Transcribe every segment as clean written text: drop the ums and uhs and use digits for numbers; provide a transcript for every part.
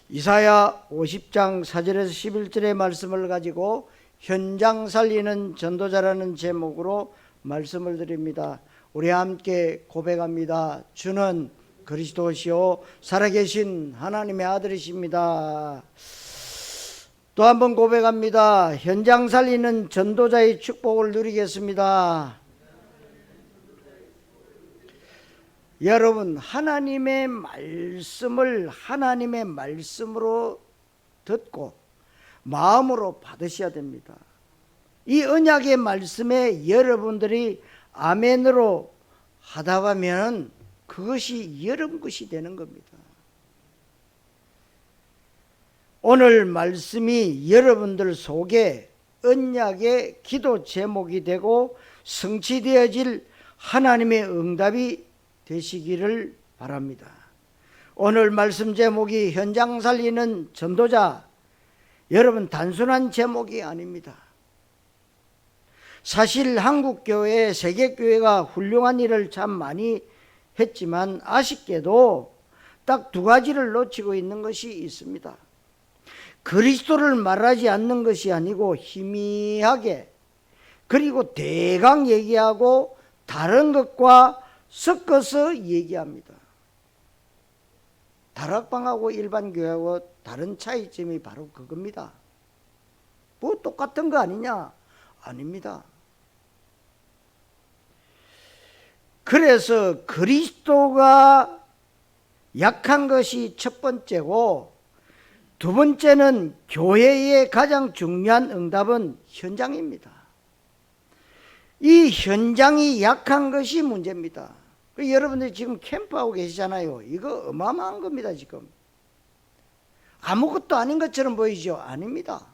이사야 50장 4절에서 11절의 말씀을 가지고 현장 살리는 전도자라는 제목으로 말씀을 드립니다. 우리 함께 고백합니다. 주는 그리스도시요 살아계신 하나님의 아들이십니다. 또 한 번 고백합니다. 현장 살리는 전도자의 축복을 누리겠습니다. 여러분, 하나님의 말씀을 하나님의 말씀으로 듣고 마음으로 받으셔야 됩니다. 이 언약의 말씀에 여러분들이 아멘으로 하다 가면 그것이 여러분 것이 되는 겁니다. 오늘 말씀이 여러분들 속에 언약의 기도 제목이 되고 성취되어질 하나님의 응답이 되시기를 바랍니다. 오늘 말씀 제목이 현장 살리는 전도자. 여러분, 단순한 제목이 아닙니다. 사실 한국교회, 세계교회가 훌륭한 일을 참 많이 했지만 아쉽게도 딱 두 가지를 놓치고 있는 것이 있습니다. 그리스도를 말하지 않는 것이 아니고 희미하게, 그리고 대강 얘기하고 다른 것과 섞어서 얘기합니다. 다락방하고 일반 교회하고 다른 차이점이 바로 그겁니다. 뭐 똑같은 거 아니냐? 아닙니다. 그래서 그리스도가 약한 것이 첫 번째고, 두 번째는 교회의 가장 중요한 응답은 현장입니다. 이 현장이 약한 것이 문제입니다. 여러분들이 지금 캠프하고 계시잖아요. 이거 어마어마한 겁니다. 지금 아무것도 아닌 것처럼 보이죠? 아닙니다.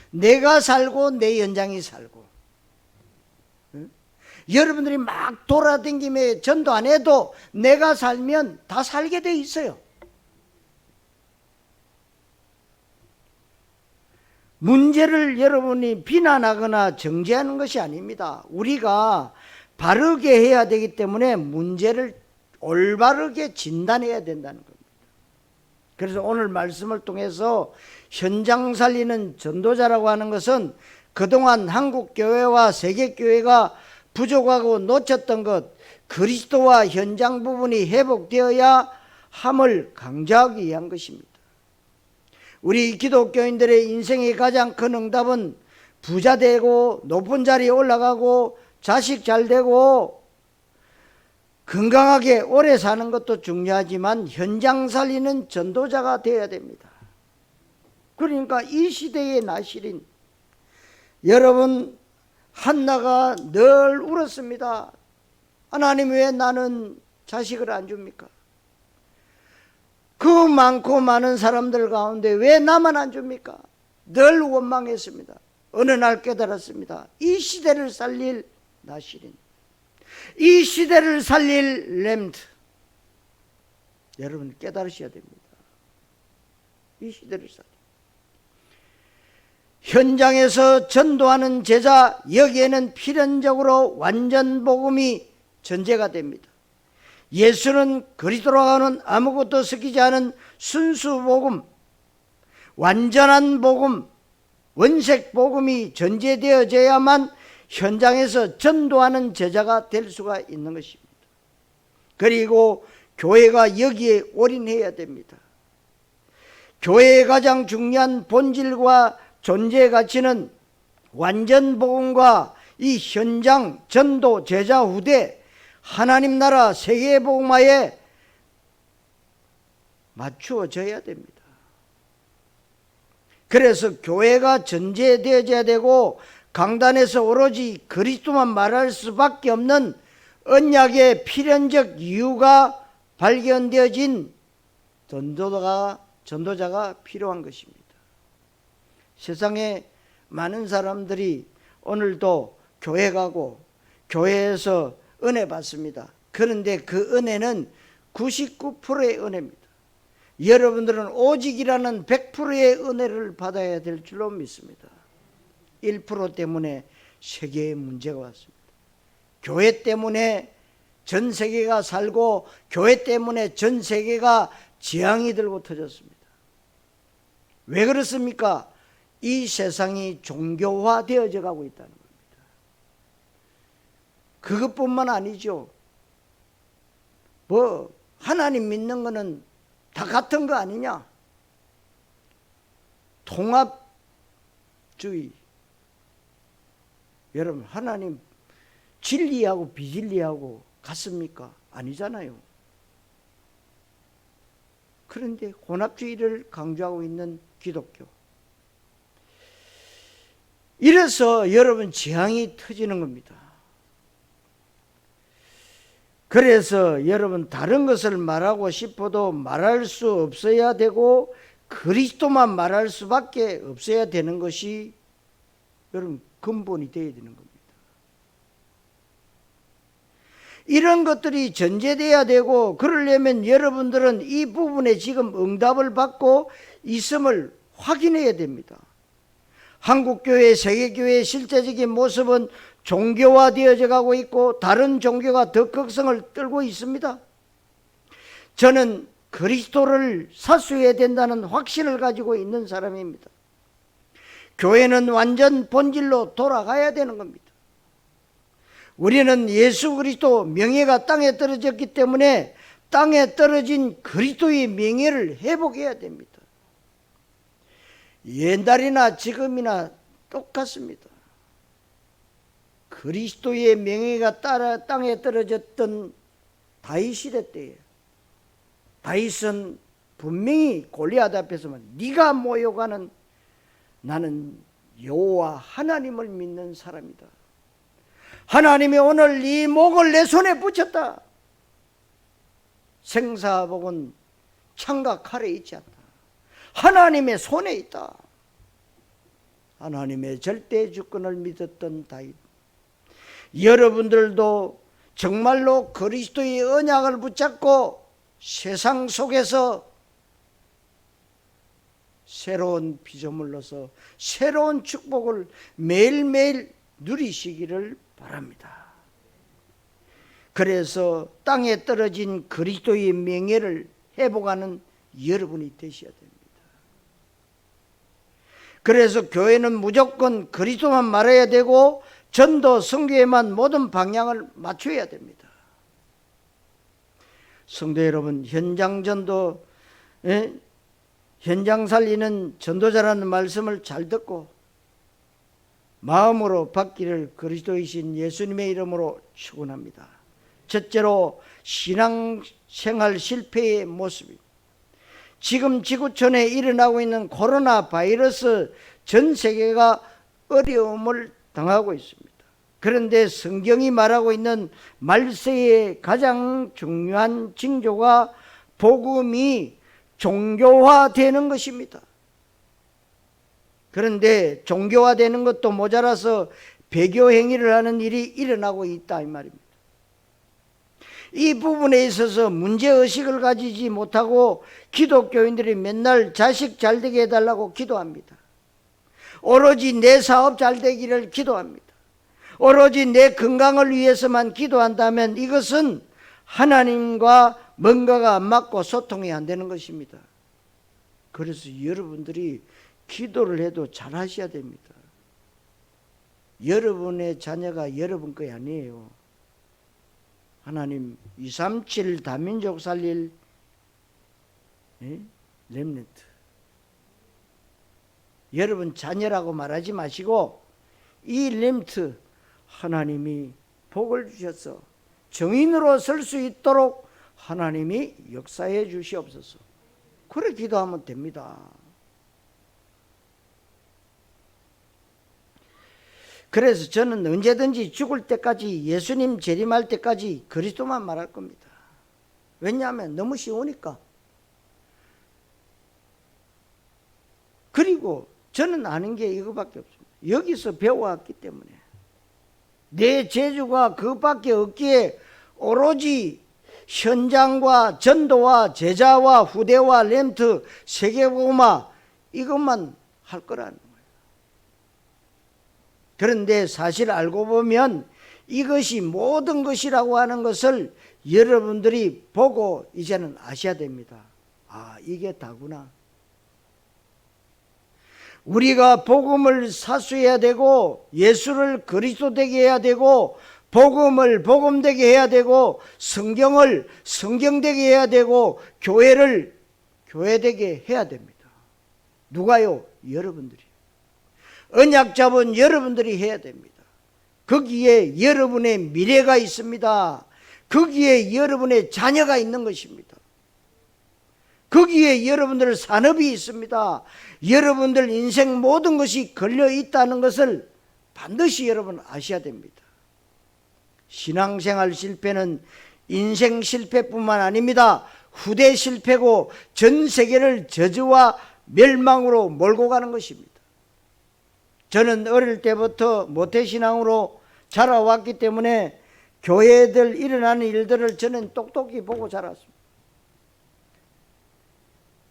내가 살고 내 현장이 살고, 여러분들이 막 돌아다니며 전도 안 해도 내가 살면 다 살게 돼 있어요. 문제를 여러분이 비난하거나 정죄하는 것이 아닙니다. 우리가 바르게 해야 되기 때문에 문제를 올바르게 진단해야 된다는 겁니다. 그래서 오늘 말씀을 통해서 현장 살리는 전도자라고 하는 것은 그동안 한국교회와 세계교회가 부족하고 놓쳤던 것, 그리스도와 현장 부분이 회복되어야 함을 강조하기 위한 것입니다. 우리 기독교인들의 인생의 가장 큰 응답은 부자 되고 높은 자리에 올라가고 자식 잘 되고 건강하게 오래 사는 것도 중요하지만 현장 살리는 전도자가 되어야 됩니다. 그러니까 이 시대의 나실인 여러분, 한나가 늘 울었습니다. 하나님, 왜 나는 자식을 안 줍니까? 그 많고 많은 사람들 가운데 왜 나만 안 줍니까? 늘 원망했습니다. 어느 날 깨달았습니다. 이 시대를 살릴 나실인, 이 시대를 살릴 렘트, 여러분 깨달으셔야 됩니다. 이 시대를 살릴, 현장에서 전도하는 제자, 여기에는 필연적으로 완전 복음이 전제가 됩니다. 예수는 그리스도로 하는 아무것도 섞이지 않은 순수 복음, 완전한 복음, 원색 복음이 전제되어져야만 현장에서 전도하는 제자가 될 수가 있는 것입니다. 그리고 교회가 여기에 올인해야 됩니다. 교회의 가장 중요한 본질과 존재 가치는 완전 복음과 이 현장 전도 제자 후대 하나님 나라 세계 복음화에 맞추어져야 됩니다. 그래서 교회가 전제되어져야 되고, 강단에서 오로지 그리스도만 말할 수밖에 없는 언약의 필연적 이유가 발견되어진 전도자가 필요한 것입니다. 세상에 많은 사람들이 오늘도 교회 가고 교회에서 은혜 받습니다. 그런데 그 은혜는 99%의 은혜입니다. 여러분들은 오직이라는 100%의 은혜를 받아야 될 줄로 믿습니다. 1% 때문에 세계에 문제가 왔습니다. 교회 때문에 전 세계가 살고 교회 때문에 전 세계가 재앙이 들고 터졌습니다. 왜 그렇습니까? 이 세상이 종교화되어져 가고 있다는 겁니다. 그것뿐만 아니죠. 뭐 하나님 믿는 거는 다 같은 거 아니냐? 통합주의. 여러분, 하나님 진리하고 비진리하고 같습니까? 아니잖아요. 그런데 혼합주의를 강조하고 있는 기독교. 이래서 여러분 재앙이 터지는 겁니다. 그래서 여러분 다른 것을 말하고 싶어도 말할 수 없어야 되고 그리스도만 말할 수밖에 없어야 되는 것이 여러분 근본이 되어야 되는 겁니다. 이런 것들이 전제돼야 되고, 그러려면 여러분들은 이 부분에 지금 응답을 받고 있음을 확인해야 됩니다. 한국교회, 세계교회의 실제적인 모습은 종교화되어져 가고 있고 다른 종교가 더 극성을 떨고 있습니다. 저는 그리스도를 사수해야 된다는 확신을 가지고 있는 사람입니다. 교회는 완전 본질로 돌아가야 되는 겁니다. 우리는 예수 그리스도 명예가 땅에 떨어졌기 때문에 땅에 떨어진 그리스도의 명예를 회복해야 됩니다. 옛날이나 지금이나 똑같습니다. 그리스도의 명예가 땅에 떨어졌던 다윗 시대 때에 다윗은 분명히 골리앗 앞에서만 네가 모욕하는 나는 여호와 하나님을 믿는 사람이다. 하나님이 오늘 네 목을 내 손에 붙였다. 생사복은 창과 칼에 있지 않다. 하나님의 손에 있다. 하나님의 절대 주권을 믿었던 다윗. 여러분들도 정말로 그리스도의 언약을 붙잡고 세상 속에서 새로운 피조물로서 새로운 축복을 매일매일 누리시기를 바랍니다. 그래서 땅에 떨어진 그리스도의 명예를 회복하는 여러분이 되셔야 됩니다. 그래서 교회는 무조건 그리스도만 말해야 되고 전도, 선교에만 모든 방향을 맞춰야 됩니다. 성도 여러분, 현장 전도, 현장 살리는 전도자라는 말씀을 잘 듣고 마음으로 받기를 그리스도이신 예수님의 이름으로 축원합니다. 첫째로 신앙생활 실패의 모습입니다. 지금 지구촌에 일어나고 있는 코로나 바이러스 전 세계가 어려움을 당하고 있습니다. 그런데 성경이 말하고 있는 말세의 가장 중요한 징조가 복음이 종교화되는 것입니다. 그런데 종교화되는 것도 모자라서 배교 행위를 하는 일이 일어나고 있다 이 말입니다. 이 부분에 있어서 문제의식을 가지지 못하고 기독교인들이 맨날 자식 잘 되게 해달라고 기도합니다. 오로지 내 사업 잘 되기를 기도합니다. 오로지 내 건강을 위해서만 기도한다면 이것은 하나님과 뭔가가 안 맞고 소통이 안 되는 것입니다. 그래서 여러분들이 기도를 해도 잘 하셔야 됩니다. 여러분의 자녀가 여러분 것이 아니에요. 하나님 237 다민족 살릴 렘넌트. 여러분 자녀라고 말하지 마시고 이 렘넌트 하나님이 복을 주셔서 정인으로 설 수 있도록 하나님이 역사해 주시옵소서. 그래 기도하면 됩니다. 그래서 저는 언제든지 죽을 때까지 예수님 재림할 때까지 그리스도만 말할 겁니다. 왜냐하면 너무 쉬우니까. 그리고 저는 아는 게 이거밖에 없습니다. 여기서 배워왔기 때문에 내 재주가 그것밖에 없기에 오로지 현장과 전도와 제자와 후대와 렘트 세계복음화 이것만 할 거라는 거예요. 그런데 사실 알고 보면 이것이 모든 것이라고 하는 것을 여러분들이 보고 이제는 아셔야 됩니다. 아, 이게 다구나. 우리가 복음을 사수해야 되고 예수를 그리스도 되게 해야 되고 복음을 복음되게 해야 되고 성경을 성경되게 해야 되고 교회를 교회되게 해야 됩니다. 누가요? 여러분들이. 언약 잡은 여러분들이 해야 됩니다. 거기에 여러분의 미래가 있습니다. 거기에 여러분의 자녀가 있는 것입니다. 거기에 여러분들 산업이 있습니다. 여러분들 인생 모든 것이 걸려 있다는 것을 반드시 여러분 아셔야 됩니다. 신앙생활 실패는 인생 실패뿐만 아닙니다. 후대 실패고 전 세계를 저주와 멸망으로 몰고 가는 것입니다. 저는 어릴 때부터 모태신앙으로 자라왔기 때문에 교회들 일어나는 일들을 저는 똑똑히 보고 자랐습니다.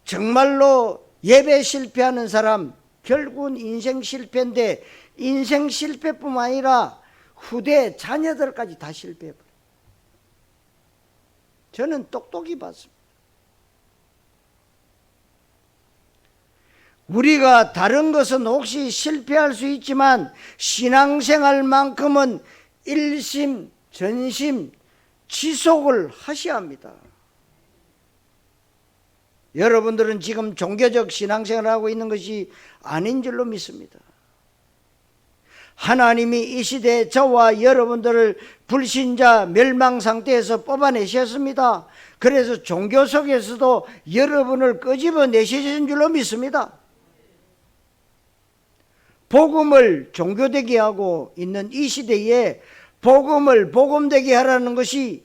정말로 예배 실패하는 사람 결국은 인생 실패인데 인생 실패뿐만 아니라 후대 자녀들까지 다 실패해버려요. 저는 똑똑히 봤습니다. 우리가 다른 것은 혹시 실패할 수 있지만 신앙생활만큼은 일심 전심 지속을 하셔야 합니다. 여러분들은 지금 종교적 신앙생활을 하고 있는 것이 아닌 줄로 믿습니다. 하나님이 이 시대에 저와 여러분들을 불신자 멸망 상태에서 뽑아내셨습니다. 그래서 종교 속에서도 여러분을 끄집어내시는 줄로 믿습니다. 복음을 종교되게 하고 있는 이 시대에 복음을 복음되게 하라는 것이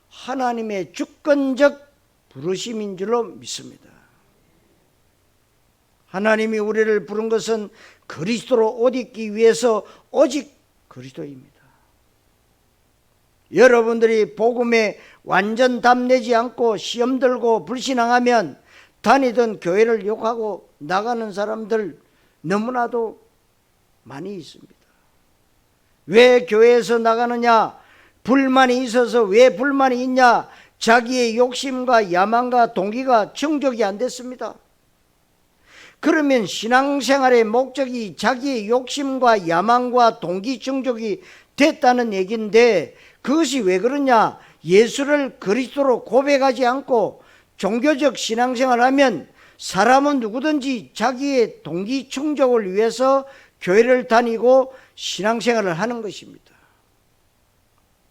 하나님의 주권적 부르심인 줄로 믿습니다. 하나님이 우리를 부른 것은 그리스도로 옷 입기 위해서 오직 그리스도입니다. 여러분들이 복음에 완전 답내지 않고 시험 들고 불신앙하면 다니던 교회를 욕하고 나가는 사람들 너무나도 많이 있습니다. 왜 교회에서 나가느냐? 불만이 있어서 왜 불만이 있냐? 자기의 욕심과 야망과 동기가 충족이 안 됐습니다. 그러면 신앙생활의 목적이 자기의 욕심과 야망과 동기 충족이 됐다는 얘기인데 그것이 왜 그러냐? 예수를 그리스도로 고백하지 않고 종교적 신앙생활을 하면 사람은 누구든지 자기의 동기 충족을 위해서 교회를 다니고 신앙생활을 하는 것입니다.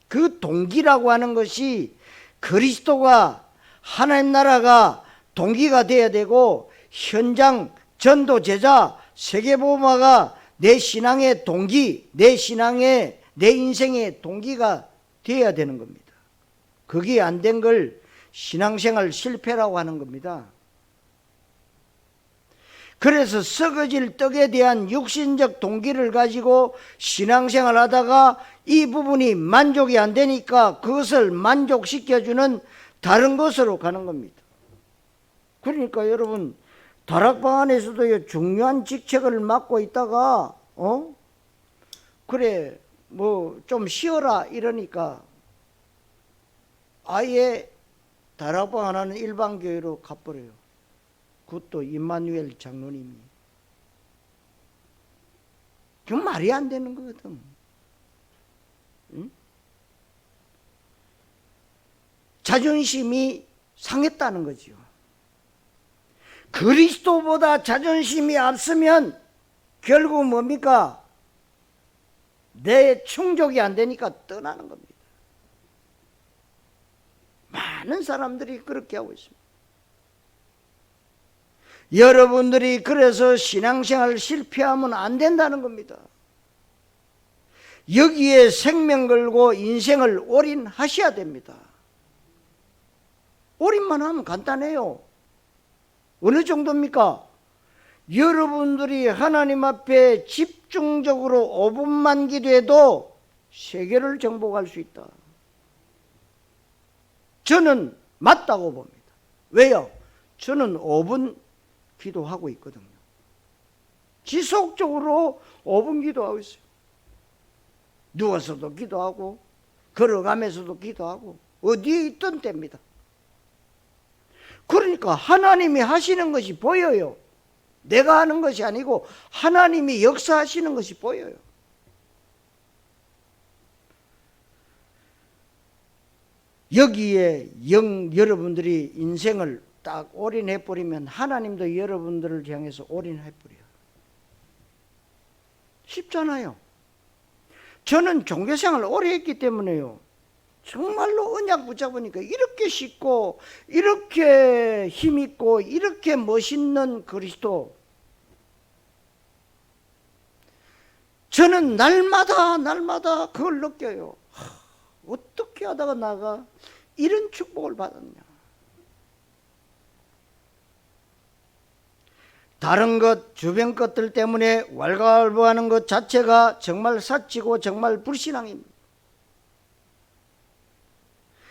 그 동기라고 하는 것이 그리스도가 하나님 나라가 동기가 되어야 되고 현장 전도 제자 세계복음화가 내 신앙의 동기, 내 인생의 동기가 되어야 되는 겁니다. 그게 안 된 걸 신앙생활 실패라고 하는 겁니다. 그래서 썩어질 떡에 대한 육신적 동기를 가지고 신앙생활 하다가 이 부분이 만족이 안 되니까 그것을 만족시켜주는 다른 것으로 가는 겁니다. 그러니까 여러분 다락방 안에서도 중요한 직책을 맡고 있다가 그래 뭐 좀 쉬어라 이러니까 아예 다락방 하나는 일반교회로 가버려요. 그것도 임마누엘 장로님이. 그 말이 안 되는 거거든. 응? 자존심이 상했다는 거죠. 그리스도보다 자존심이 앞서면 결국 뭡니까? 내 충족이 안 되니까 떠나는 겁니다. 많은 사람들이 그렇게 하고 있습니다. 여러분들이 그래서 신앙생활 실패하면 안 된다는 겁니다. 여기에 생명 걸고 인생을 올인하셔야 됩니다. 올인만 하면 간단해요. 어느 정도입니까? 여러분들이 하나님 앞에 집중적으로 5분만 기도해도 세계를 정복할 수 있다. 저는 맞다고 봅니다. 왜요? 저는 5분 기도하고 있거든요. 지속적으로 5분 기도하고 있어요. 누워서도 기도하고 걸어가면서도 기도하고 어디에 있든 됩니다. 그러니까 하나님이 하시는 것이 보여요. 내가 하는 것이 아니고 하나님이 역사하시는 것이 보여요. 여기에 여러분들이 인생을 딱 올인해 버리면 하나님도 여러분들을 향해서 올인해 버려요. 쉽잖아요. 저는 종교생활을 오래 했기 때문에요. 정말로 언약 붙잡으니까 이렇게 쉽고 이렇게 힘있고 이렇게 멋있는 그리스도, 저는 날마다 그걸 느껴요. 어떻게 하다가 나가 이런 축복을 받았냐. 다른 것, 주변 것들 때문에 왈가왈부하는 것 자체가 정말 사치고 정말 불신앙입니다.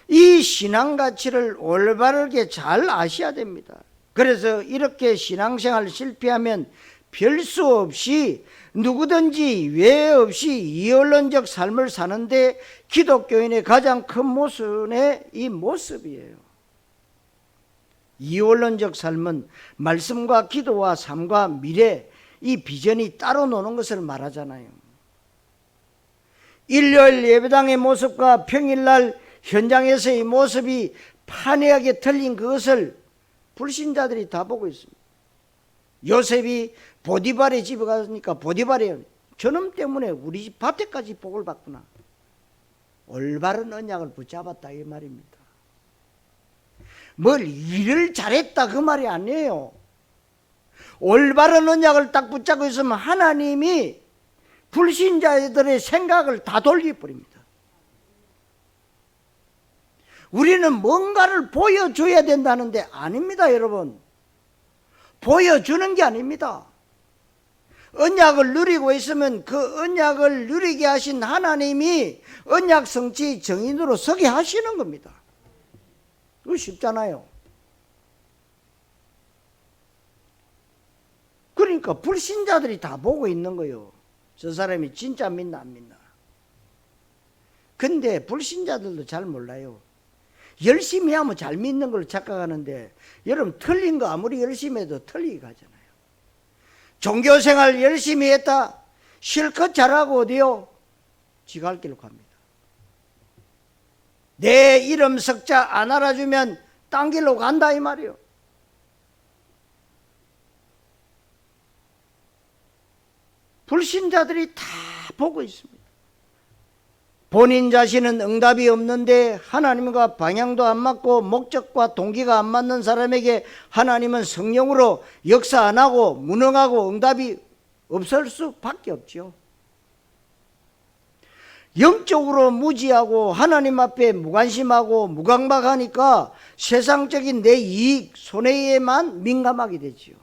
이 신앙 가치를 올바르게 잘 아셔야 됩니다. 그래서 이렇게 신앙생활 실패하면 별 수 없이 누구든지 외 없이 이언론적 삶을 사는데 기독교인의 가장 큰 모순의 이 모습이에요. 이언론적 삶은 말씀과 기도와 삶과 미래, 이 비전이 따로 노는 것을 말하잖아요. 일요일 예배당의 모습과 평일날 현장에서의 모습이 판이하게 틀린 그것을 불신자들이 다 보고 있습니다. 요셉이 보디발의 집에 가니까 보디발이 저놈 때문에 우리 집 밭에까지 복을 받구나. 올바른 언약을 붙잡았다 이 말입니다. 뭘 일을 잘했다 그 말이 아니에요. 올바른 언약을 딱 붙잡고 있으면 하나님이 불신자들의 생각을 다 돌려버립니다. 우리는 뭔가를 보여줘야 된다는데 아닙니다, 여러분. 보여주는 게 아닙니다. 언약을 누리고 있으면 그 언약을 누리게 하신 하나님이 언약 성취 정인으로 서게 하시는 겁니다. 그거 쉽잖아요. 그러니까 불신자들이 다 보고 있는 거예요. 저 사람이 진짜 믿나 안 믿나. 근데 불신자들도 잘 몰라요. 열심히 하면 잘 믿는 걸 착각하는데 여러분 틀린 거 아무리 열심히 해도 틀리게 가잖아요. 종교생활 열심히 했다 실컷 잘하고 어디요? 지갈 길로 갑니다. 내 이름 석자 안 알아주면 딴 길로 간다 이 말이요. 불신자들이 다 보고 있습니다. 본인 자신은 응답이 없는데 하나님과 방향도 안 맞고 목적과 동기가 안 맞는 사람에게 하나님은 성령으로 역사 안 하고 무능하고 응답이 없을 수밖에 없죠. 영적으로 무지하고 하나님 앞에 무관심하고 무감각하니까 세상적인 내 이익, 손해에만 민감하게 되지요.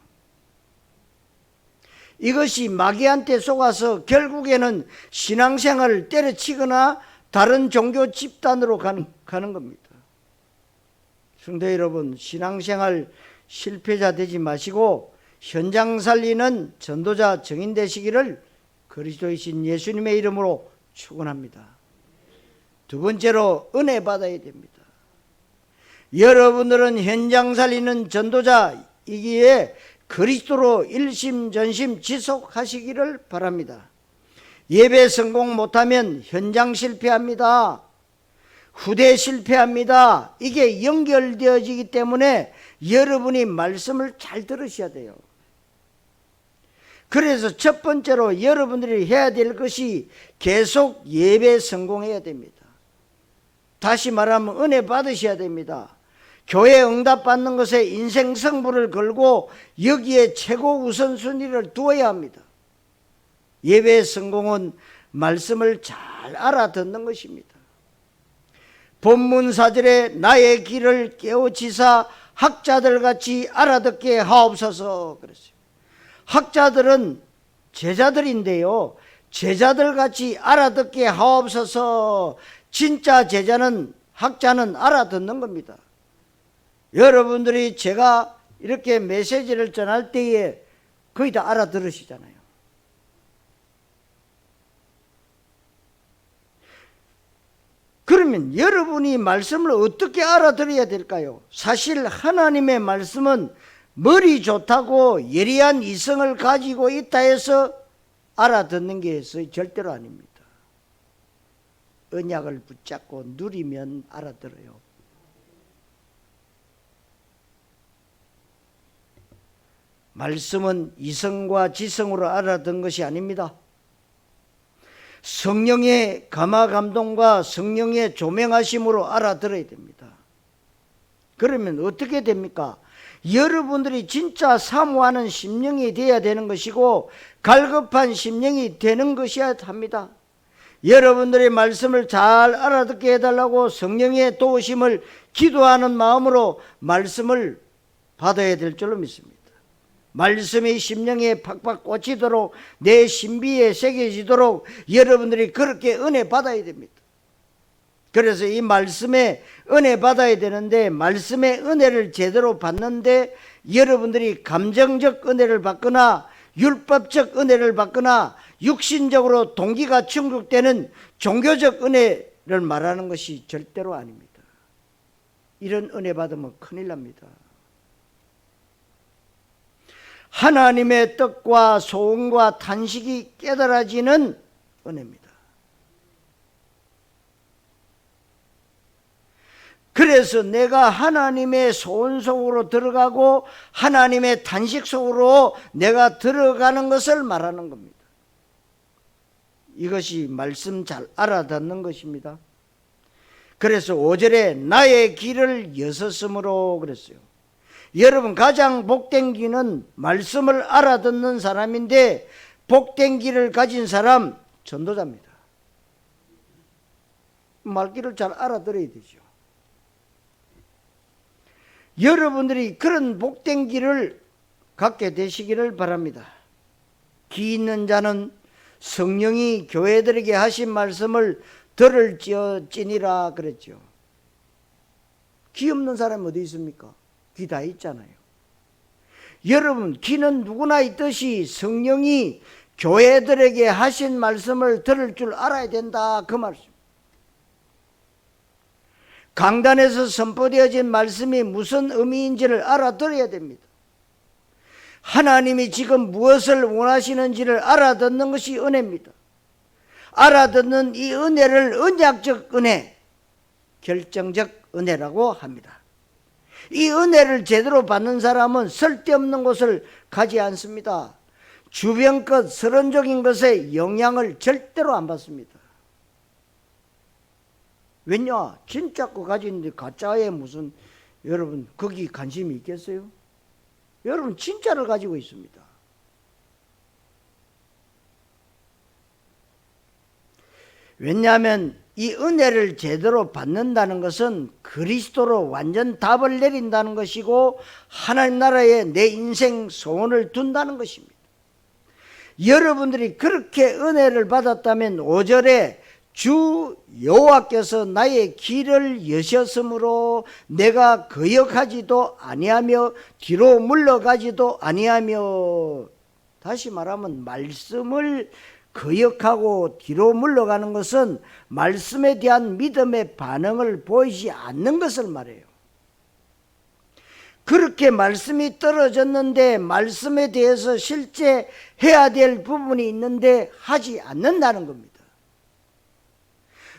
이것이 마귀한테 속아서 결국에는 신앙생활을 때려치거나 다른 종교 집단으로 가는 겁니다. 성도 여러분, 신앙생활 실패자 되지 마시고 현장 살리는 전도자 증인 되시기를 그리스도이신 예수님의 이름으로 축원합니다. 두 번째로 은혜 받아야 됩니다. 여러분들은 현장 살리는 전도자이기에 그리스도로 일심전심 지속하시기를 바랍니다. 예배 성공 못하면 현장 실패합니다. 후대 실패합니다. 이게 연결되어지기 때문에 여러분이 말씀을 잘 들으셔야 돼요. 그래서 첫 번째로 여러분들이 해야 될 것이 계속 예배 성공해야 됩니다. 다시 말하면 은혜 받으셔야 됩니다. 교회 응답받는 것에 인생 승부를 걸고 여기에 최고 우선순위를 두어야 합니다. 예배의 성공은 말씀을 잘 알아듣는 것입니다. 본문 4절에 나의 길을 깨우치사 학자들같이 알아듣게 하옵소서 그랬어요. 학자들은 제자들인데요, 제자들같이 알아듣게 하옵소서. 진짜 제자는, 학자는 알아듣는 겁니다. 여러분들이 제가 이렇게 메시지를 전할 때에 거의 다 알아들으시잖아요. 그러면 여러분이 말씀을 어떻게 알아들어야 될까요? 사실 하나님의 말씀은 머리 좋다고 예리한 이성을 가지고 있다 해서 알아듣는 게 절대로 아닙니다. 언약을 붙잡고 누리면 알아들어요. 말씀은 이성과 지성으로 알아듣는 것이 아닙니다. 성령의 감화감동과 성령의 조명하심으로 알아들어야 됩니다. 그러면 어떻게 됩니까? 여러분들이 진짜 사모하는 심령이 되어야 되는 것이고 갈급한 심령이 되는 것이어야 합니다. 여러분들의 말씀을 잘 알아듣게 해달라고 성령의 도우심을 기도하는 마음으로 말씀을 받아야 될 줄로 믿습니다. 말씀이 심령에 팍팍 꽂히도록 내 신비에 새겨지도록 여러분들이 그렇게 은혜 받아야 됩니다. 그래서 이 말씀에 은혜 받아야 되는데 말씀의 은혜를 제대로 받는데 여러분들이 감정적 은혜를 받거나 율법적 은혜를 받거나 육신적으로 동기가 충족되는 종교적 은혜를 말하는 것이 절대로 아닙니다. 이런 은혜 받으면 큰일 납니다. 하나님의 뜻과 소원과 탄식이 깨달아지는 은혜입니다. 그래서 내가 하나님의 소원 속으로 들어가고 하나님의 탄식 속으로 내가 들어가는 것을 말하는 겁니다. 이것이 말씀 잘 알아듣는 것입니다. 그래서 5절에 나의 길을 여섰으므로 그랬어요. 여러분, 가장 복된 길은 말씀을 알아듣는 사람인데 복된 길을 가진 사람 전도자입니다. 말귀를 잘 알아들어야 되죠. 여러분들이 그런 복된 길을 갖게 되시기를 바랍니다. 기 있는 자는 성령이 교회들에게 하신 말씀을 들을지어지니라 그랬죠. 기 없는 사람이 어디 있습니까? 귀 다 있잖아요. 여러분, 귀는 누구나 있듯이 성령이 교회들에게 하신 말씀을 들을 줄 알아야 된다, 그 말씀. 강단에서 선포되어진 말씀이 무슨 의미인지를 알아들어야 됩니다. 하나님이 지금 무엇을 원하시는지를 알아듣는 것이 은혜입니다. 알아듣는 이 은혜를 언약적 은혜, 결정적 은혜라고 합니다. 이 은혜를 제대로 받는 사람은 쓸데없는 것을 가지 않습니다. 주변 것, 서론적인 것에 영향을 절대로 안 받습니다. 왜냐? 진짜 거 가지는데 가짜에 무슨, 여러분 거기 관심이 있겠어요? 여러분 진짜를 가지고 있습니다. 왜냐하면 이 은혜를 제대로 받는다는 것은 그리스도로 완전 답을 내린다는 것이고 하나님 나라에 내 인생 소원을 둔다는 것입니다. 여러분들이 그렇게 은혜를 받았다면 5절에 주 여호와께서 나의 길을 여셨으므로 내가 거역하지도 아니하며 뒤로 물러가지도 아니하며, 다시 말하면 말씀을 거역하고 뒤로 물러가는 것은 말씀에 대한 믿음의 반응을 보이지 않는 것을 말해요. 그렇게 말씀이 떨어졌는데 말씀에 대해서 실제 해야 될 부분이 있는데 하지 않는다는 겁니다.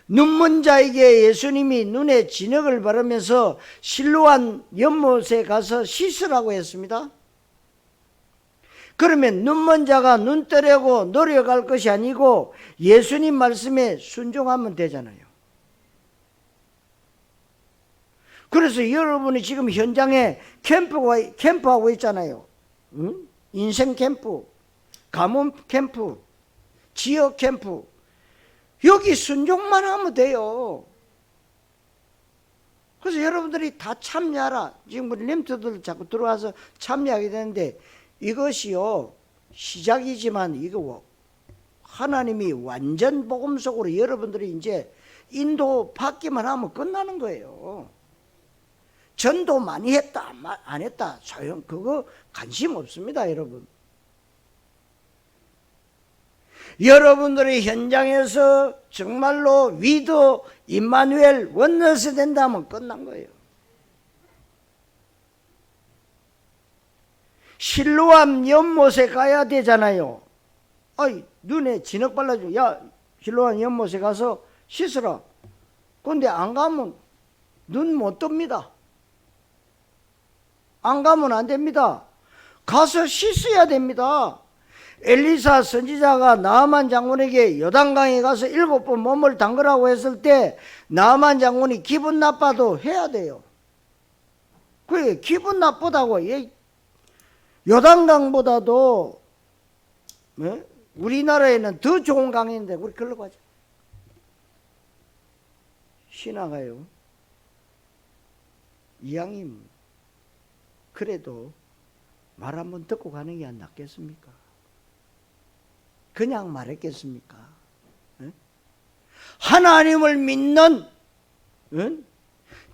눈먼 자에게 예수님이 눈에 진흙을 바르면서 실로암 연못에 가서 씻으라고 했습니다. 그러면 눈먼 자가 눈 뜨려고 노력할 것이 아니고 예수님 말씀에 순종하면 되잖아요. 그래서 여러분이 지금 현장에 캠프하고 있잖아요. 응? 인생 캠프, 가문 캠프, 지역 캠프. 여기 순종만 하면 돼요. 그래서 여러분들이 다 참여하라. 지금 우리 렘트들 자꾸 들어와서 참여하게 되는데 이것이요, 시작이지만 이거 하나님이 완전 복음 속으로 여러분들이 이제 인도 받기만 하면 끝나는 거예요. 전도 많이 했다 안 했다 소용 그거 관심 없습니다. 여러분들이 현장에서 정말로 위도 임마누엘 원너스 된다면 끝난 거예요. 실로암 연못에 가야 되잖아요. 아이, 눈에 진흙 발라주고, 야, 실로암 연못에 가서 씻으라. 근데 안 가면 눈 못 뜹니다. 안 가면 안 됩니다. 가서 씻어야 됩니다. 엘리사 선지자가 나아만 장군에게 요단강에 가서 7번 몸을 담그라고 했을 때 나아만 장군이 기분 나빠도 해야 돼요. 그게 기분 나쁘다고. 요단강보다도 우리나라에는 더 좋은 강인데 우리 글로 가자. 신화가요. 이왕이면 그래도 말 한번 듣고 가는 게 안 낫겠습니까? 그냥 말했겠습니까? 하나님을 믿는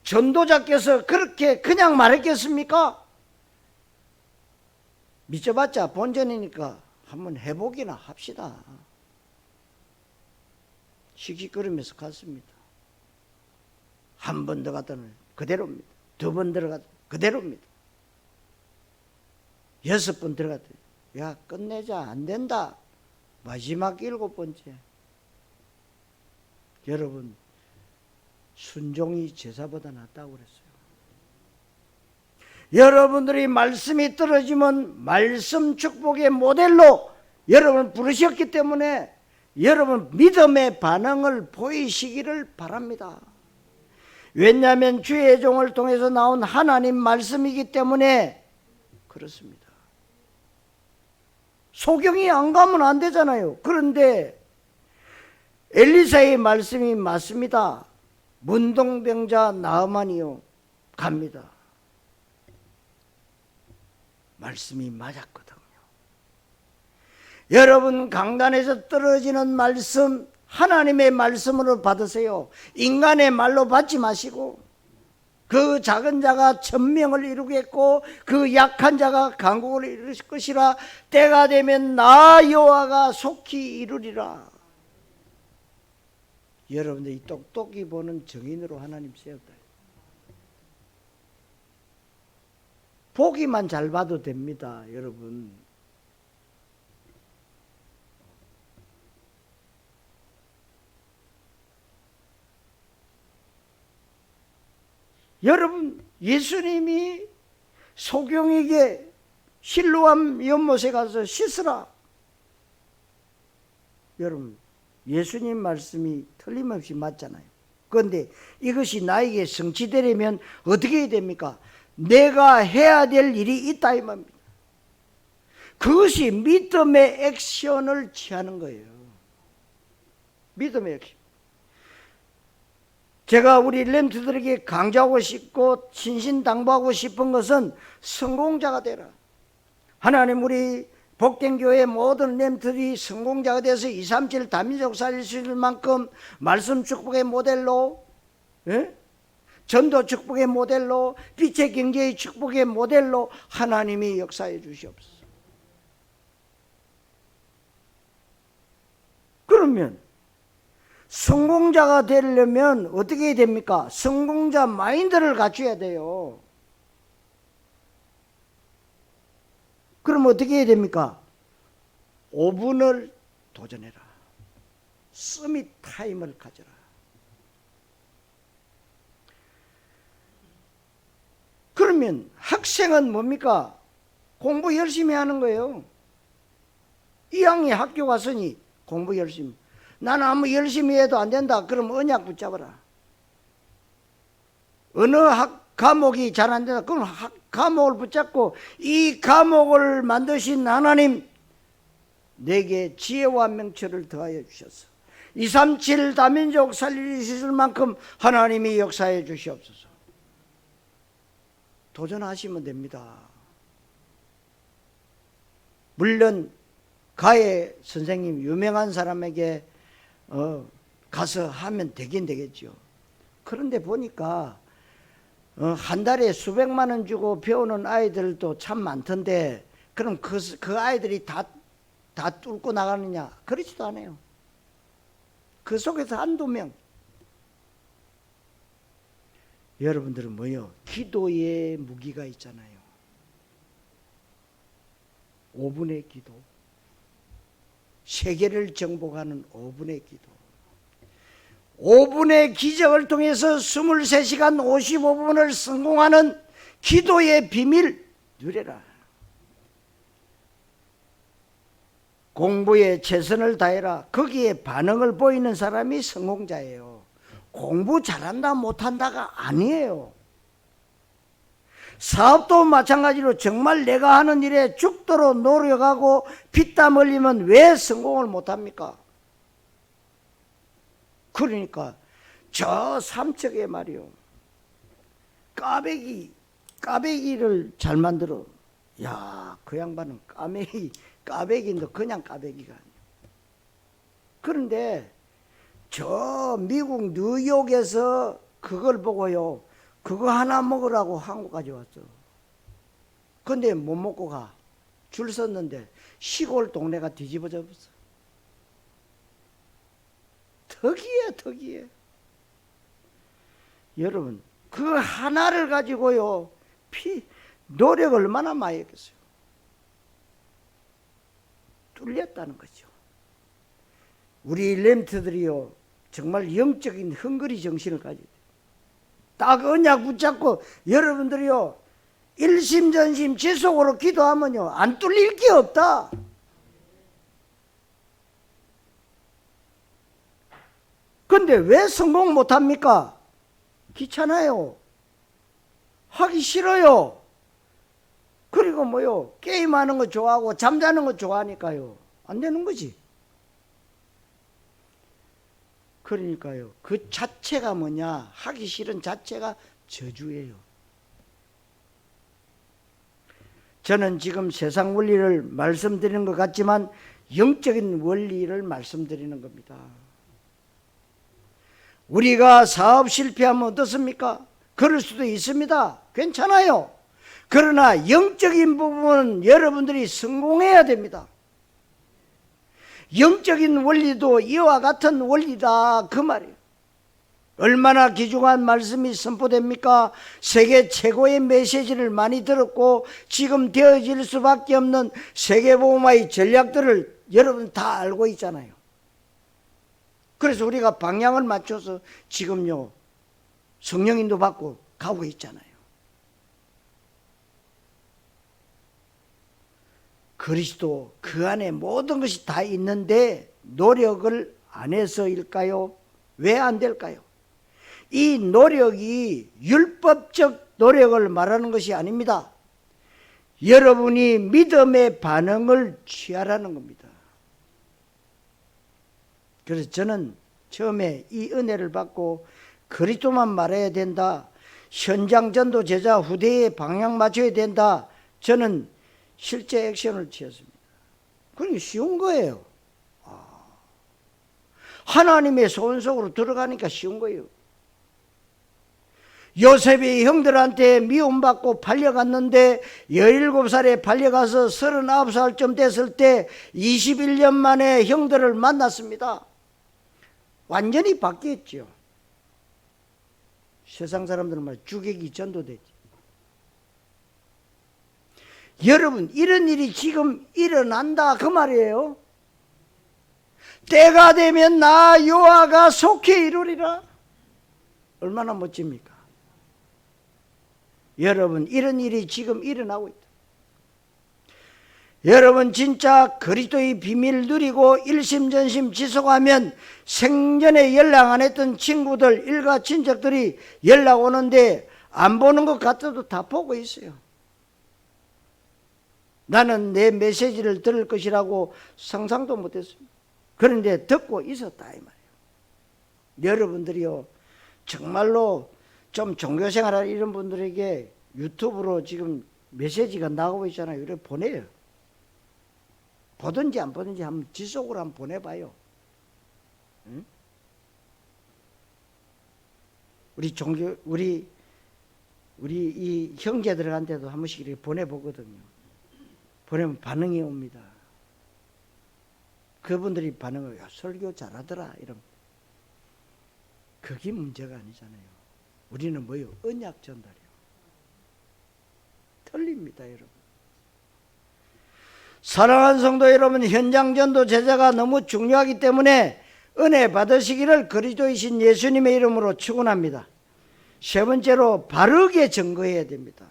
전도자께서 그렇게 그냥 말했겠습니까? 믿어봤자 본전이니까 한번 해보기나 합시다. 씩씩거리면서 갔습니다. 한 번 들어갔다는 그대로입니다. 2번 들어갔다 그대로입니다. 6번 들어갔다. 야, 끝내자. 안 된다. 마지막 7번째. 여러분, 순종이 제사보다 낫다고 그랬어요. 여러분들이 말씀이 떨어지면 말씀 축복의 모델로 여러분을 부르셨기 때문에 여러분 믿음의 반응을 보이시기를 바랍니다. 왜냐하면 주의 종을 통해서 나온 하나님 말씀이기 때문에 그렇습니다. 소경이 안 가면 안 되잖아요. 그런데 엘리사의 말씀이 맞습니다. 문둥병자 나아만이요 갑니다. 말씀이 맞았거든요. 여러분 강단에서 떨어지는 말씀 하나님의 말씀으로 받으세요. 인간의 말로 받지 마시고 그 작은 자가 천명을 이루겠고 그 약한 자가 강국을 이룰 것이라. 때가 되면 나 여호와가 속히 이루리라. 여러분들이 똑똑히 보는 정인으로 하나님 세웠다. 보기만 잘 봐도 됩니다. 여러분. 여러분, 예수님이 소경에게 실로암 연못에 가서 씻으라. 여러분, 예수님 말씀이 틀림없이 맞잖아요. 그런데 이것이 나에게 성취되려면 어떻게 해야 됩니까? 내가 해야 될 일이 있다 이 말입니다. 그것이 믿음의 액션을 취하는 거예요. 믿음의 액션. 제가 우리 렘트들에게 강조하고 싶고 신신당부하고 싶은 것은 성공자가 되라. 하나님 우리 복된교회 모든 렘트들이 성공자가 돼서 237 다민족 살릴 수 있을 만큼 말씀 축복의 모델로 전도 축복의 모델로 빛의 경제의 축복의 모델로 하나님이 역사해 주시옵소서. 그러면 성공자가 되려면 어떻게 해야 됩니까? 성공자 마인드를 갖춰야 돼요. 그럼 어떻게 해야 됩니까? 5분을 도전해라. 서밋 타임을 가져라. 그러면 학생은 뭡니까? 공부 열심히 하는 거예요. 2학년 학교 갔으니 공부 열심히. 나는 아무 열심히 해도 안 된다. 그럼 언약 붙잡아라. 어느 과목이 잘 안 된다. 그럼 과목을 붙잡고 이 과목을 만드신 하나님 내게 지혜와 명철을 더하여 주셔서 237 다민족 살리실 만큼 하나님이 역사해 주시옵소서. 도전하시면 됩니다. 물론 가해 선생님 유명한 사람에게 가서 하면 되긴 되겠죠. 그런데 보니까 한 달에 수백만 원 주고 배우는 아이들도 참 많던데 그럼 그 아이들이 다 뚫고 나가느냐? 그렇지도 않아요. 그 속에서 한두 명. 여러분들은 뭐요? 기도의 무기가 있잖아요. 5분의 기도. 세계를 정복하는 5분의 기도. 5분의 기적을 통해서 23시간 55분을 성공하는 기도의 비밀 누려라. 공부에 최선을 다해라. 거기에 반응을 보이는 사람이 성공자예요. 공부 잘한다 못한다가 아니에요. 사업도 마찬가지로 정말 내가 하는 일에 죽도록 노력하고 피땀 흘리면 왜 성공을 못합니까? 그러니까 저 삼척에 말이요, 까베기를 잘 만들어. 야, 그 양반은 까베기인데 그냥 까베기가 아니에요. 그런데 저 미국 뉴욕에서 그걸 보고요, 그거 하나 먹으라고 한국까지 왔어. 근데 못 먹고 가. 줄 섰는데 시골 동네가 뒤집어져 버렸어. 덕이에요. 여러분, 그 하나를 가지고요, 노력을 얼마나 많이 했겠어요. 뚫렸다는 거죠. 우리 렘트들이요, 정말 영적인 헝거리 정신을 가지고 딱 언약 붙잡고 여러분들이요, 일심전심 지속으로 기도하면요, 안 뚫릴 게 없다. 근데 왜 성공 못합니까? 귀찮아요. 하기 싫어요. 그리고 뭐요, 게임하는 거 좋아하고 잠자는 거 좋아하니까요, 안 되는 거지. 그러니까요, 그 자체가 뭐냐, 하기 싫은 자체가 저주예요. 저는 지금 세상 원리를 말씀드리는 것 같지만 영적인 원리를 말씀드리는 겁니다. 우리가 사업 실패하면 어떻습니까? 그럴 수도 있습니다. 괜찮아요. 그러나 영적인 부분은 여러분들이 성공해야 됩니다. 영적인 원리도 이와 같은 원리다, 그 말이에요. 얼마나 귀중한 말씀이 선포됩니까? 세계 최고의 메시지를 많이 들었고 지금 되어질 수밖에 없는 세계보험의 전략들을 여러분 다 알고 있잖아요. 그래서 우리가 방향을 맞춰서 지금요, 성령인도 받고 가고 있잖아요. 그리스도 그 안에 모든 것이 다 있는데 노력을 안 해서일까요? 왜 안 될까요? 이 노력이 율법적 노력을 말하는 것이 아닙니다. 여러분이 믿음의 반응을 취하라는 겁니다. 그래서 저는 처음에 이 은혜를 받고 그리스도만 말해야 된다, 현장 전도 제자 후대에 방향 맞춰야 된다, 저는 실제 액션을 취했습니다. 그게 쉬운 거예요. 하나님의 손 속으로 들어가니까 쉬운 거예요. 요셉이 형들한테 미움받고 팔려갔는데 17살에 팔려가서 39살쯤 됐을 때 21년 만에 형들을 만났습니다. 완전히 바뀌었죠. 세상 사람들은 말 주객이 전도되지. 여러분, 이런 일이 지금 일어난다, 그 말이에요. 때가 되면 나 여호와가 속히 이루리라. 얼마나 멋집니까? 여러분, 이런 일이 지금 일어나고 있다. 여러분, 진짜 그리스도의 비밀 누리고 일심전심 지속하면 생전에 연락 안 했던 친구들, 일가 친척들이 연락 오는데 안 보는 것 같아도 다 보고 있어요. 나는 내 메시지를 들을 것이라고 상상도 못했습니다. 그런데 듣고 있었다, 이 말이에요. 여러분들이요, 정말로 좀 종교생활 이런 분들에게 유튜브로 지금 메시지가 나오고 있잖아요. 이렇게 보내요. 보든지 안 보든지 한번 지속으로 한번 보내봐요. 응? 우리 이 형제들한테도 한 번씩 이렇게 보내보거든요. 보내면 반응이 옵니다. 그분들이 반응을, 야, 설교 잘하더라, 이런. 그게 문제가 아니잖아요. 우리는 뭐요? 언약 전달이요. 틀립니다, 여러분. 사랑하는 성도 여러분, 현장 전도 제자가 너무 중요하기 때문에 은혜 받으시기를 그리스도이신 예수님의 이름으로 축원합니다. 세 번째로 바르게 증거해야 됩니다.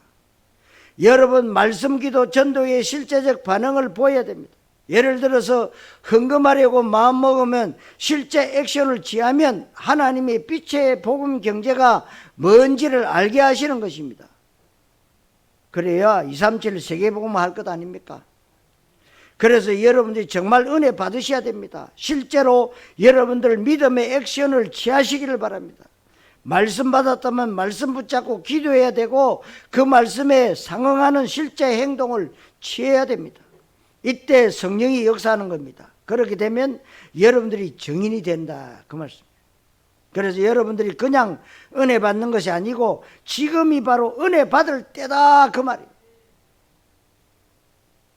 여러분, 말씀 기도 전도의 실제적 반응을 보여야 됩니다. 예를 들어서 헌금하려고 마음먹으면 실제 액션을 취하면 하나님의 빛의 복음 경제가 뭔지를 알게 하시는 것입니다. 그래야 237 세계복음 할 것 아닙니까? 그래서 여러분들이 정말 은혜 받으셔야 됩니다. 실제로 여러분들 믿음의 액션을 취하시기를 바랍니다. 말씀 받았다면 말씀 붙잡고 기도해야 되고 그 말씀에 상응하는 실제 행동을 취해야 됩니다. 이때 성령이 역사하는 겁니다. 그렇게 되면 여러분들이 증인이 된다, 그 말씀입니다. 그래서 여러분들이 그냥 은혜 받는 것이 아니고 지금이 바로 은혜 받을 때다, 그 말이에요.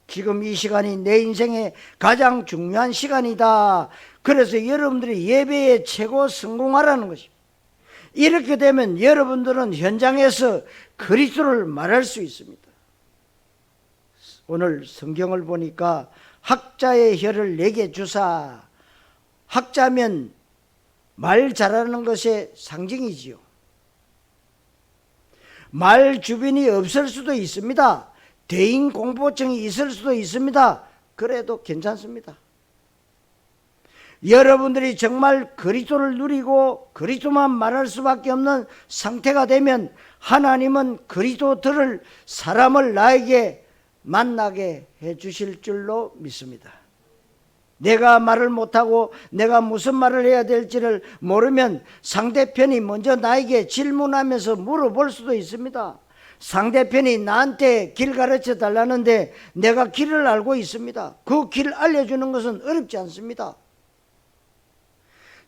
지금 이 시간이 내 인생의 가장 중요한 시간이다. 그래서 여러분들이 예배에 최고 성공하라는 것입니다. 이렇게 되면 여러분들은 현장에서 그리스도를 말할 수 있습니다. 오늘 성경을 보니까 학자의 혀를 내게 주사. 학자면 말 잘하는 것의 상징이지요. 말 주변이 없을 수도 있습니다. 대인 공포증이 있을 수도 있습니다. 그래도 괜찮습니다. 여러분들이 정말 그리스도를 누리고 그리스도만 말할 수밖에 없는 상태가 되면 하나님은 그리스도들을 사람을 나에게 만나게 해 주실 줄로 믿습니다. 내가 말을 못하고 내가 무슨 말을 해야 될지를 모르면 상대편이 먼저 나에게 질문하면서 물어볼 수도 있습니다. 상대편이 나한테 길 가르쳐 달라는데 내가 길을 알고 있습니다. 그 길 알려주는 것은 어렵지 않습니다.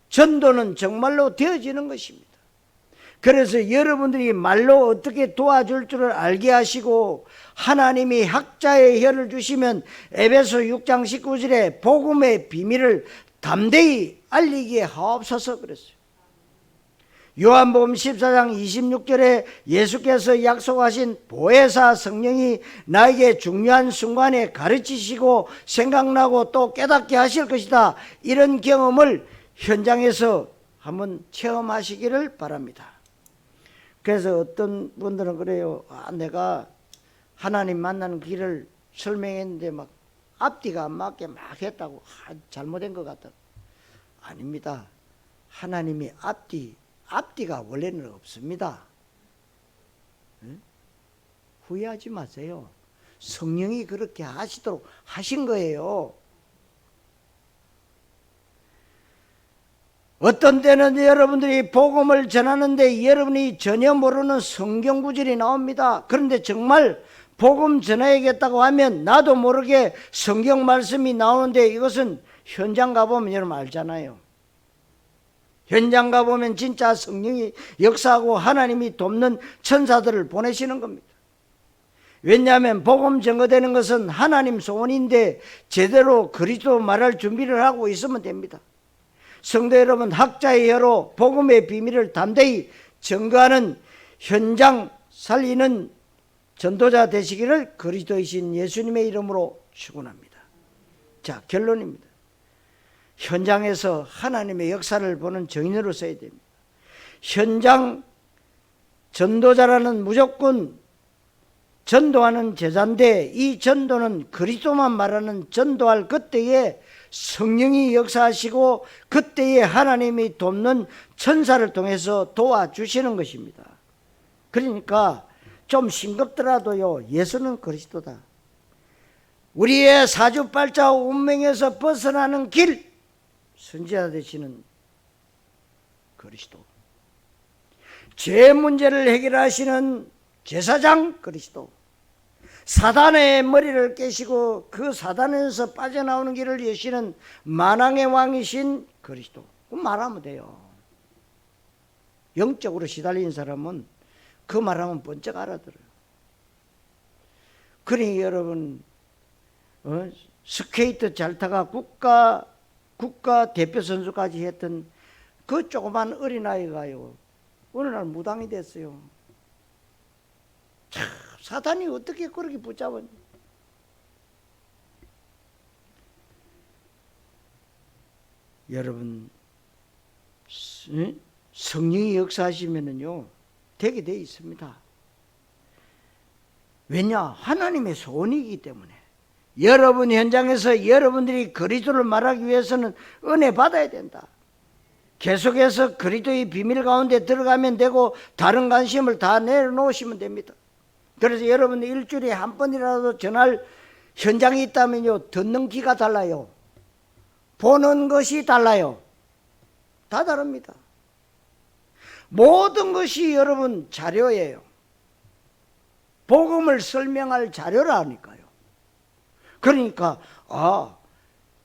전도는 정말로 되어지는 것입니다. 그래서 여러분들이 말로 어떻게 도와줄 줄을 알게 하시고 하나님이 학자의 혀를 주시면 에베소 6장 19절에 복음의 비밀을 담대히 알리게 하옵소서 그랬어요. 요한복음 14장 26절에 예수께서 약속하신 보혜사 성령이 나에게 중요한 순간에 가르치시고 생각나고 또 깨닫게 하실 것이다. 이런 경험을 현장에서 한번 체험하시기를 바랍니다. 그래서 어떤 분들은 그래요. 내가 하나님 만나는 길을 설명했는데 막 앞뒤가 안 맞게 막 했다고 잘못된 것 같다. 아닙니다. 하나님이 앞뒤가 원래는 없습니다. 후회하지 마세요. 성령이 그렇게 하시도록 하신 거예요. 어떤 때는 여러분들이 복음을 전하는데 여러분이 전혀 모르는 성경 구절이 나옵니다. 그런데 정말 복음 전해야겠다고 하면 나도 모르게 성경 말씀이 나오는데 이것은 현장 가보면 여러분 알잖아요. 현장 가보면 진짜 성령이 역사하고 하나님이 돕는 천사들을 보내시는 겁니다. 왜냐하면 복음 전거되는 것은 하나님 소원인데 제대로 그리스도 말할 준비를 하고 있으면 됩니다. 성도 여러분, 학자의 혀로 복음의 비밀을 담대히 전거하는 현장 살리는 전도자 되시기를 그리스도이신 예수님의 이름으로 축원합니다. 자, 결론입니다. 현장에서 하나님의 역사를 보는 증인으로 써야 됩니다. 현장 전도자라는 무조건 전도하는 제자인데 이 전도는 그리스도만 말하는 전도할 그때에 성령이 역사하시고 그때에 하나님이 돕는 천사를 통해서 도와주시는 것입니다. 그러니까 좀 싱겁더라도요, 예수는 그리스도다. 우리의 사주팔자 운명에서 벗어나는 길, 선지자 되시는 그리스도. 죄 문제를 해결하시는 제사장 그리스도. 사단의 머리를 깨시고 그 사단에서 빠져나오는 길을 여시는 만왕의 왕이신 그리스도. 그 말하면 돼요. 영적으로 시달린 사람은 그 말하면 번쩍 알아들어요. 그러니 여러분 스케이트 잘 타가 국가 대표 선수까지 했던 그 조그만 어린아이가요 어느 날 무당이 됐어요. 참, 사단이 어떻게 그렇게 붙잡았냐. 여러분 성령이 역사하시면은요 되게 돼 있습니다. 왜냐? 하나님의 소원이기 때문에. 여러분 현장에서 여러분들이 그리스도를 말하기 위해서는 은혜 받아야 된다. 계속해서 그리스도의 비밀 가운데 들어가면 되고 다른 관심을 다 내려놓으시면 됩니다. 그래서 여러분 일주일에 한 번이라도 전할 현장이 있다면요 듣는 귀가 달라요. 보는 것이 달라요. 다 다릅니다. 모든 것이 여러분 자료예요. 복음을 설명할 자료라니까요. 그러니까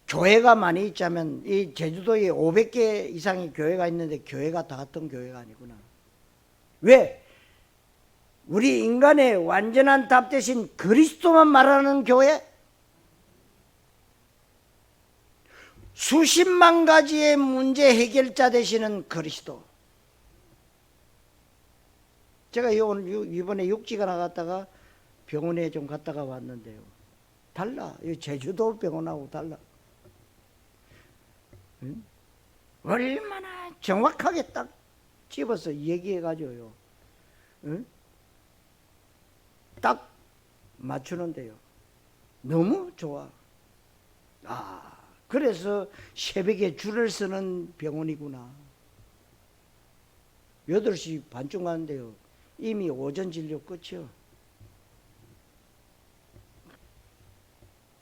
교회가 많이 있자면 이 제주도에 500개 이상의 교회가 있는데 교회가 다 같은 교회가 아니구나. 왜? 우리 인간의 완전한 답 대신 그리스도만 말하는 교회? 수십만 가지의 문제 해결자 되시는 그리스도. 제가 오늘 이번에 육지가 나갔다가 병원에 좀 갔다가 왔는데요. 달라. 제주도 병원하고 달라. 응? 얼마나 정확하게 딱 집어서 얘기해가지고요. 응? 딱 맞추는데요. 너무 좋아. 그래서 새벽에 줄을 서는 병원이구나. 8시 반쯤 가는데요. 이미 오전 진료 끝이요.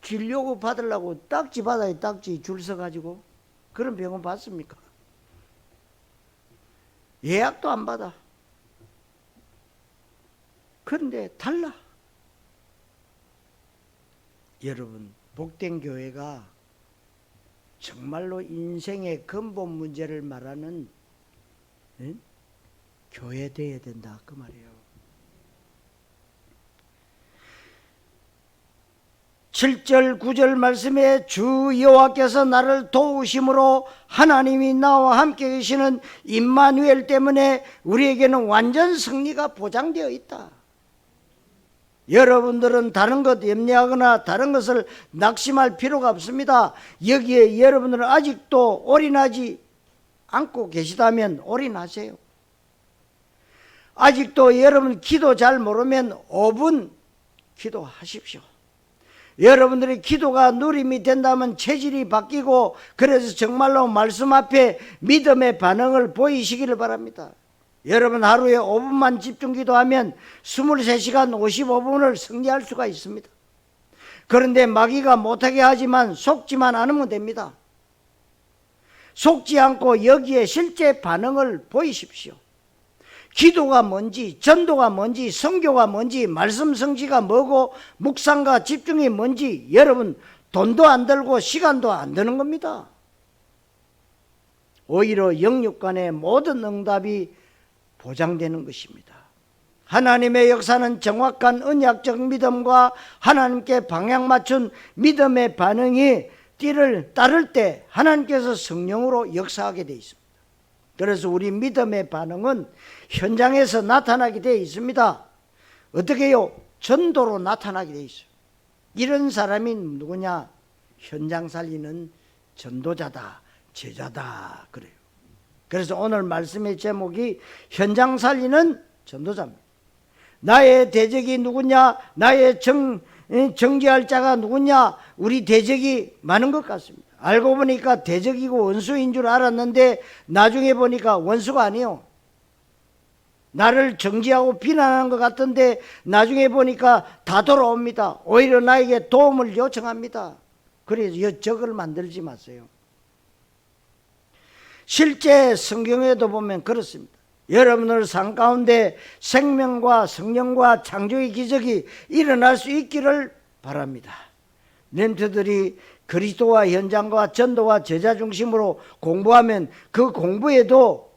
진료 받으려고 딱지 받아요. 딱지 줄 서가지고. 그런 병원 받습니까? 예약도 안 받아. 그런데 달라. 여러분, 복된 교회가 정말로 인생의 근본 문제를 말하는 교회 되어야 된다 그 말이에요. 7절 9절 말씀에 주 여호와께서 나를 도우심으로 하나님이 나와 함께 계시는 임마누엘 때문에 우리에게는 완전 승리가 보장되어 있다. 여러분들은 다른 것 염려하거나 다른 것을 낙심할 필요가 없습니다. 여기에 여러분들은 아직도 올인하지 않고 계시다면 올인하세요. 아직도 여러분 기도 잘 모르면 5분 기도하십시오. 여러분들의 기도가 누림이 된다면 체질이 바뀌고 그래서 정말로 말씀 앞에 믿음의 반응을 보이시기를 바랍니다. 여러분 하루에 5분만 집중 기도하면 23시간 55분을 승리할 수가 있습니다. 그런데 마귀가 못하게 하지만 속지만 않으면 됩니다. 속지 않고 여기에 실제 반응을 보이십시오. 기도가 뭔지, 전도가 뭔지, 선교가 뭔지, 말씀 성취가 뭐고, 묵상과 집중이 뭔지 여러분 돈도 안 들고 시간도 안 드는 겁니다. 오히려 영육간의 모든 응답이 보장되는 것입니다. 하나님의 역사는 정확한 언약적 믿음과 하나님께 방향 맞춘 믿음의 반응이 띠를 따를 때 하나님께서 성령으로 역사하게 되어 있습니다. 그래서 우리 믿음의 반응은 현장에서 나타나게 되어 있습니다. 어떻게 해요? 전도로 나타나게 되어 있어요. 이런 사람이 누구냐? 현장 살리는 전도자다, 제자다 그래요. 그래서 오늘 말씀의 제목이 현장 살리는 전도자입니다. 나의 대적이 누구냐? 나의 정죄할 자가 누구냐? 우리 대적이 많은 것 같습니다. 알고 보니까 대적이고 원수인 줄 알았는데 나중에 보니까 원수가 아니에요. 나를 정죄하고 비난하는 것 같은데 나중에 보니까 다 돌아옵니다. 오히려 나에게 도움을 요청합니다. 그래서 적을 만들지 마세요. 실제 성경에도 보면 그렇습니다. 여러분들 삶 가운데 생명과 성령과 창조의 기적이 일어날 수 있기를 바랍니다. 렘트들이 그리스도와 현장과 전도와 제자 중심으로 공부하면 그 공부에도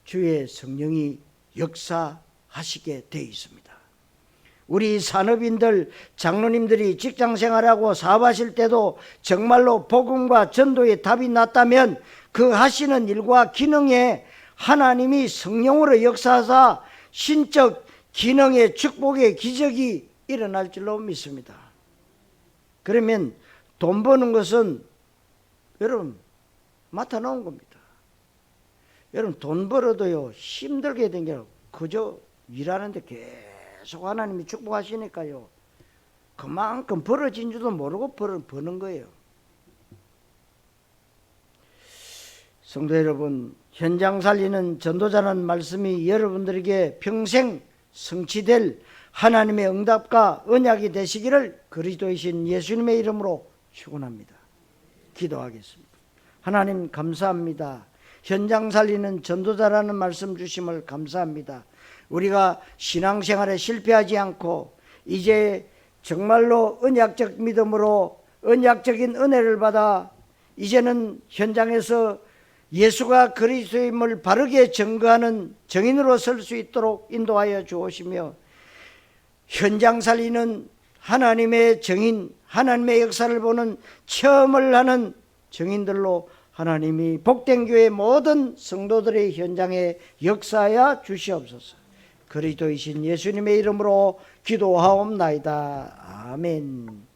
주의 성령이 역사하시게 되어 있습니다. 우리 산업인들, 장로님들이 직장생활하고 사업하실 때도 정말로 복음과 전도의 답이 났다면 그 하시는 일과 기능에 하나님이 성령으로 역사하사 신적 기능의 축복의 기적이 일어날 줄로 믿습니다. 그러면 돈 버는 것은 여러분 맡아 놓은 겁니다. 여러분 돈 벌어도요 힘들게 된 게 그저 일하는데 계속 하나님이 축복하시니까요 그만큼 벌어진 줄도 모르고 버는 거예요. 성도 여러분, 현장 살리는 전도자라는 말씀이 여러분들에게 평생 성취될 하나님의 응답과 언약이 되시기를 그리스도이신 예수님의 이름으로 축원합니다. 기도하겠습니다. 하나님 감사합니다. 현장 살리는 전도자라는 말씀 주심을 감사합니다. 우리가 신앙생활에 실패하지 않고 이제 정말로 언약적 믿음으로 언약적인 은혜를 받아 이제는 현장에서 예수가 그리스도임을 바르게 증거하는 증인으로 설 수 있도록 인도하여 주옵시며 현장 살리는 하나님의 증인, 하나님의 역사를 보는 체험을 하는 증인들로 하나님이 복된 교회 모든 성도들의 현장에 역사하여 주시옵소서. 그리스도이신 예수님의 이름으로 기도하옵나이다. 아멘.